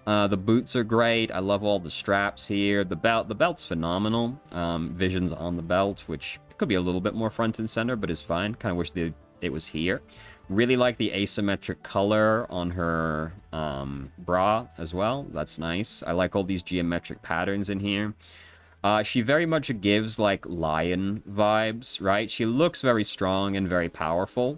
The boots are great. I love all the straps here. The belt's phenomenal. Vision's on the belt, which could be a little bit more front and center, but is fine. Kind of wish it was here. Really like the asymmetric color on her bra as well. That's nice. I like all these geometric patterns in here. She very much gives like lion vibes, right? She looks very strong and very powerful.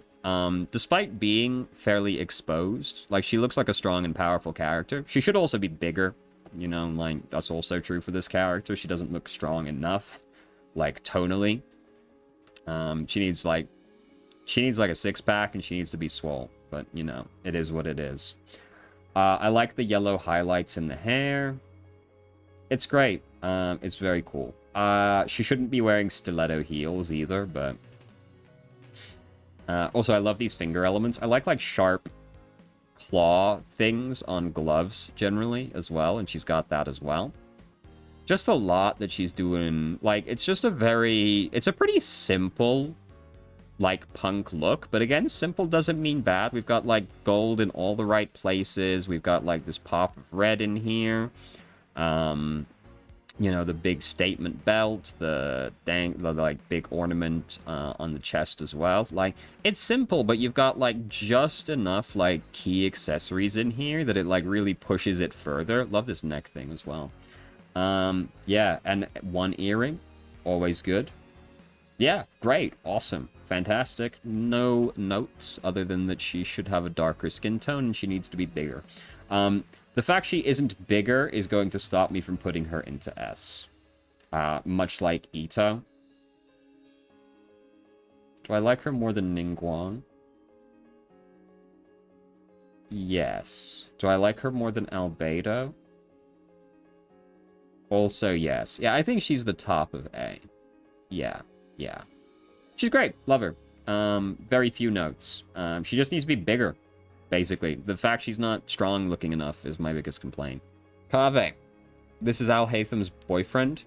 Despite being fairly exposed, like she looks like a strong and powerful character. She should also be bigger, you know, like that's also true for this character. She doesn't look strong enough, like tonally. She needs like a six-pack and she needs to be swole, but you know, it is what it is. I like the yellow highlights in the hair. It's great. It's very cool. She shouldn't be wearing stiletto heels either, but also I love these finger elements. I like sharp claw things on gloves generally as well, and she's got that as well. Just a lot that she's doing. Like, it's a pretty simple like punk look, but again, simple doesn't mean bad. We've got like gold in all the right places. We've got like this pop of red in here. You know, the big statement belt, the like big ornament on the chest as well. Like, it's simple, but you've got like just enough like key accessories in here that it like really pushes it further. Love this neck thing as well. Yeah, and one earring, always good. Yeah, great, awesome, fantastic. No notes other than that she should have a darker skin tone and she needs to be bigger. The fact she isn't bigger is going to stop me from putting her into S. Much like Ito. Do I like her more than Ningguang? Yes. Do I like her more than Albedo? Also, yes. Yeah, I think she's the top of A. Yeah, yeah. She's great. Love her. Very few notes. She just needs to be bigger. Basically, the fact she's not strong looking enough is my biggest complaint. Kave. This is Al Haytham's boyfriend.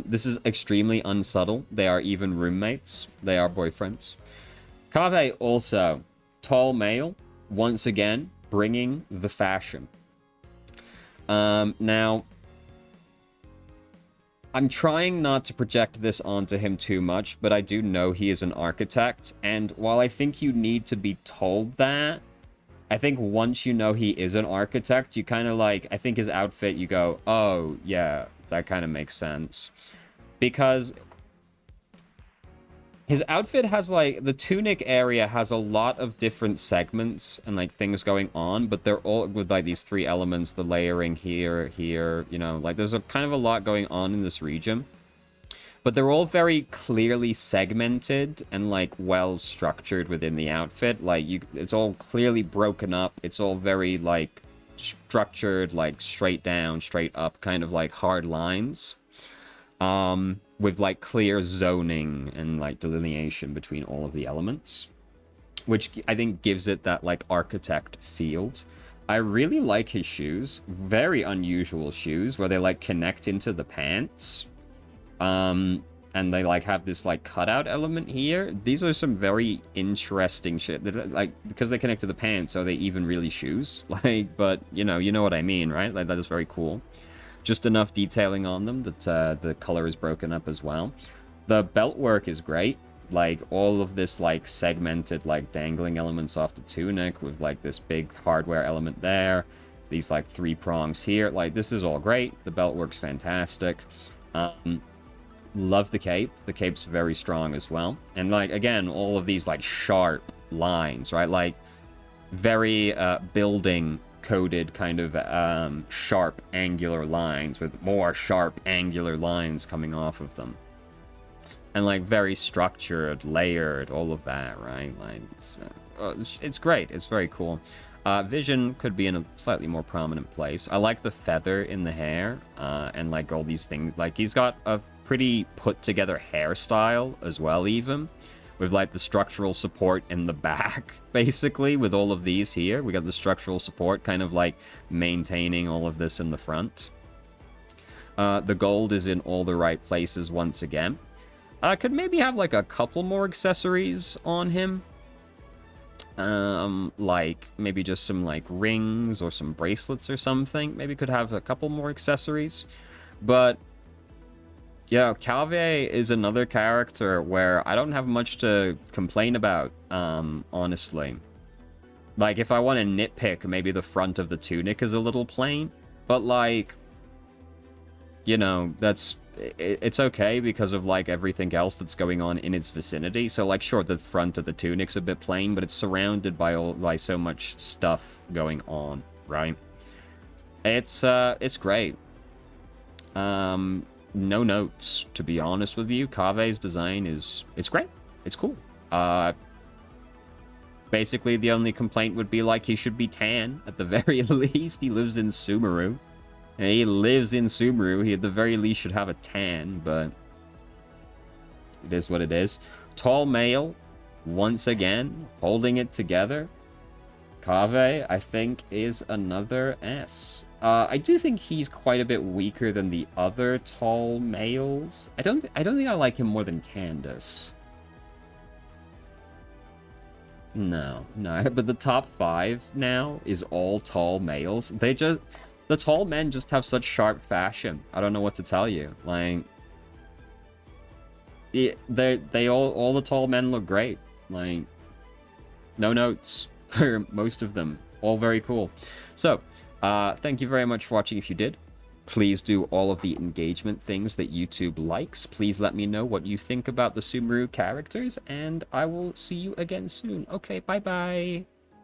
This is extremely unsubtle. They are even roommates. They are boyfriends. Kave also, tall male, once again, bringing the fashion. Now, I'm trying not to project this onto him too much, but I do know he is an architect, and while I think you need to be told that, I think once you know he is an architect, you kind of like, I think his outfit, you go, oh, yeah, that kind of makes sense. Because his outfit has, like, the tunic area has a lot of different segments and, like, things going on, but they're all with, like, these three elements, the layering here, you know, like, there's a kind of a lot going on in this region. But they're all very clearly segmented and, like, well-structured within the outfit. Like, it's all clearly broken up. It's all very, like, structured, like, straight down, straight up, kind of, like, hard lines. With, like, clear zoning and, like, delineation between all of the elements. Which I think gives it that, like, architect feel. I really like his shoes. Very unusual shoes, where they, like, connect into the pants. And they, like, have this, like, cutout element here. These are some very interesting shit. Like, because they connect to the pants, are they even really shoes? Like, but, you know what I mean, right? Like, that is very cool. Just enough detailing on them that the color is broken up as well. The belt work is great. Like, all of this, like, segmented, like, dangling elements off the tunic with, like, this big hardware element there. These, like, 3 prongs here. Like, this is all great. The belt work's fantastic. Love the cape. The cape's very strong as well. And, like, again, all of these, like, sharp lines, right? Like, very building-coded kind of sharp, angular lines with more sharp, angular lines coming off of them. And, like, very structured, layered, all of that, right? Like, it's great. It's very cool. Vision could be in a slightly more prominent place. I like the feather in the hair, and, like, all these things. Like, he's got a pretty put-together hairstyle as well, even. With, like, the structural support in the back, basically, with all of these here. We got the structural support kind of, like, maintaining all of this in the front. The gold is in all the right places once again. Could maybe have, like, a couple more accessories on him. Like, maybe just some, like, rings or some bracelets or something. Maybe could have a couple more accessories. But yeah, Calvé is another character where I don't have much to complain about, honestly. Like, if I want to nitpick, maybe the front of the tunic is a little plain. But, like, you know, it's okay because of, like, everything else that's going on in its vicinity. So, like, sure, the front of the tunic's a bit plain, but it's surrounded by so much stuff going on, right? It's great. No notes, to be honest with you. Kave's design it's great. It's cool. Basically, the only complaint would be, like, he should be tan, at the very least. He lives in Sumeru. He lives in Sumeru. He, at the very least, should have a tan, but it is what it is. Tall male, once again, holding it together. Kave, I think, is another S. I do think he's quite a bit weaker than the other tall males. I don't think I like him more than Candace. No, no. But the top 5 now is all tall males. The tall men just have such sharp fashion. I don't know what to tell you. Like, all the tall men look great. Like, no notes for most of them. All very cool. So, thank you very much for watching if you did. Please do all of the engagement things that YouTube likes. Please let me know what you think about the Sumeru characters, and I will see you again soon. Okay, bye-bye.